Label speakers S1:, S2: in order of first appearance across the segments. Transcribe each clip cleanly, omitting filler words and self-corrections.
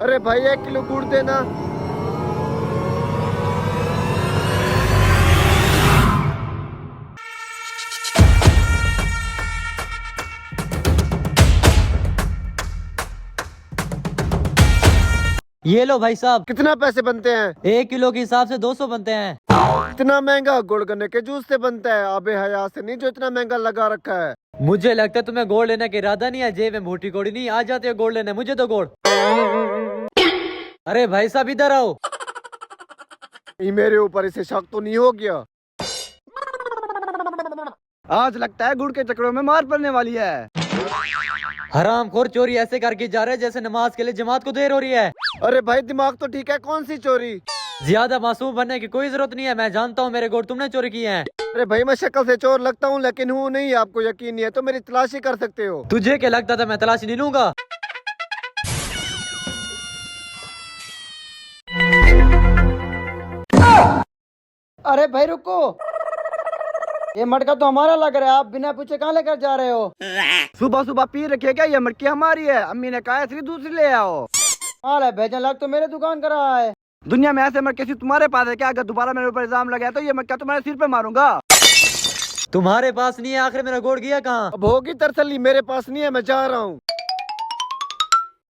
S1: अरे भाई 1 किलो गुड़ देना।
S2: ये लो भाई साहब।
S1: कितना पैसे बनते हैं?
S2: 1 किलो के हिसाब से 200 बनते हैं।
S1: इतना महंगा गुड़ गन्ने के जूस से बनता है, अबे हया से नहीं जो इतना महंगा लगा रखा है।
S2: मुझे लगता है तुम्हें गोल्ड लेने का इरादा नहीं है, जेब में मोटी कोड़ी नहीं। आ जाते हो गोल्ड लेने, मुझे तो गोल्ड। अरे भाई साहब इधर आओ।
S1: ये मेरे ऊपर इसे शक तो नहीं हो गया?
S3: आज लगता है गुड़ के चक्करों में मार पड़ने वाली है।
S2: हरामखोर चोरी ऐसे करके जा रहे हैं जैसे नमाज के लिए जमात को देर हो रही है।
S1: अरे भाई दिमाग तो ठीक है, कौन सी चोरी?
S2: ज्यादा मासूम बनने की कोई जरूरत नहीं है, मैं जानता हूँ मेरे गोल्ड तुमने चोरी किए हैं।
S1: अरे भाई मैं शक्ल से चोर लगता हूँ लेकिन हूँ नहीं। आपको यकीन नहीं है तो मेरी तलाशी कर सकते हो।
S2: तुझे क्या लगता था मैं तलाशी नहीं लूंगा?
S3: अरे भाई रुको, ये मटका तो हमारा लग रहा है, आप बिना पूछे कहाँ लेकर जा रहे हो? सुबह सुबह पी रखे क्या? ये मटकी हमारी है, अम्मी ने कहा ऐसी दूसरी ले आओ। हाल है भेजन लग तो मेरे दुकान कर रहा है। दुनिया में ऐसे मटके सिर्फ तुम्हारे पास है क्या? अगर दोबारा मेरे ऊपर इल्जाम लगाया तो ये मटका तुम्हारे सिर पे मारूंगा।
S2: तुम्हारे पास नहीं है, आखिर मेरा गोल्ड गया कहाँ?
S1: अब होगी तरसली, मेरे पास नहीं है, मैं जा रहा हूँ।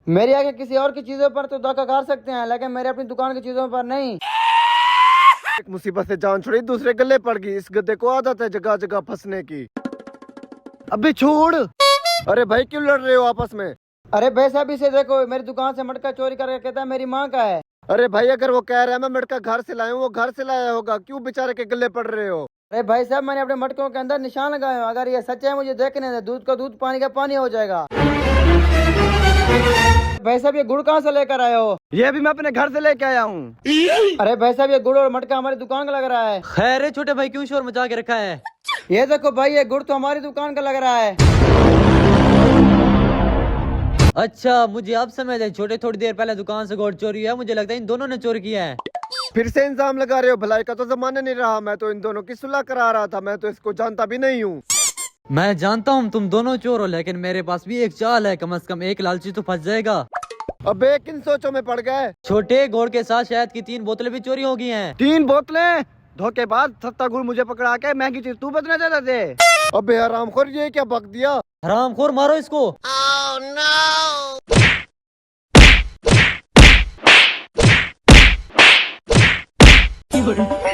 S3: मेरे आगे किसी और की चीजों पर तो धक्का कर सकते हैं, लेकिन मेरे अपनी दुकान की चीजों पर नहीं।
S1: एक मुसीबत से जान छुड़ी, दूसरे गले पड़ गई। इस गद्दे को आदत है जगह जगह फंसने की।
S3: अबे छोड़।
S1: अरे भाई क्यों लड़ रहे हो आपस में?
S3: अरे भाई साहब इसे देखो, मेरी दुकान से मटका चोरी करके कहता है मेरी माँ का है।
S1: अरे भाई अगर वो कह रहा है मैं मटका घर से लाया हूँ, वो घर से लाया होगा, क्यों बेचारे के गले पड़ रहे हो?
S3: अरे भाई साहब मैंने अपने मटकों के अंदर निशान लगाए हैं, अगर ये सच है मुझे देखने दे, दूध का दूध पानी का पानी हो जाएगा। भाई साहब ये गुड़ कहाँ से लेकर आए हो? ये भी मैं अपने घर से लेके आया हूँ। अरे भाई साहब ये गुड़ और मटका हमारी दुकान का लग रहा है।
S2: खैर है छोटे भाई, क्यों शोर मचा के रखा है?
S3: ये देखो भाई, ये गुड़ तो हमारी दुकान का लग रहा है।
S2: अच्छा मुझे अब समझ आई, छोटे थोड़ी देर पहले दुकान से गोल्ड चोरी है, मुझे लगता है इन दोनों ने चोरी किया है।
S1: फिर से इंजाम लगा रहे हो? भलाई का तो जमाना नहीं रहा। मैं तो इन दोनों की सुलह करा रहा था, मैं तो इसको जानता भी नहीं हूँ।
S2: मैं जानता हूँ तुम दोनों चोर हो, लेकिन मेरे पास भी एक चाल है, कम से कम एक लालची तो फंस जाएगा।
S1: अबे किन सोचों में पड़ गए?
S2: छोटे गोल्ड के साथ शहद की 3 बोतलें भी चोरी हो गई हैं।
S3: 3 बोतलें? धोखेबाज, सस्ता गुड़ मुझे पकड़ा के महंगी चीज तू बेचना चाहता थे।
S1: अबे हरामखोर, ये क्या बक दिया?
S2: हरामखोर मारो इसको।
S1: Oh, no!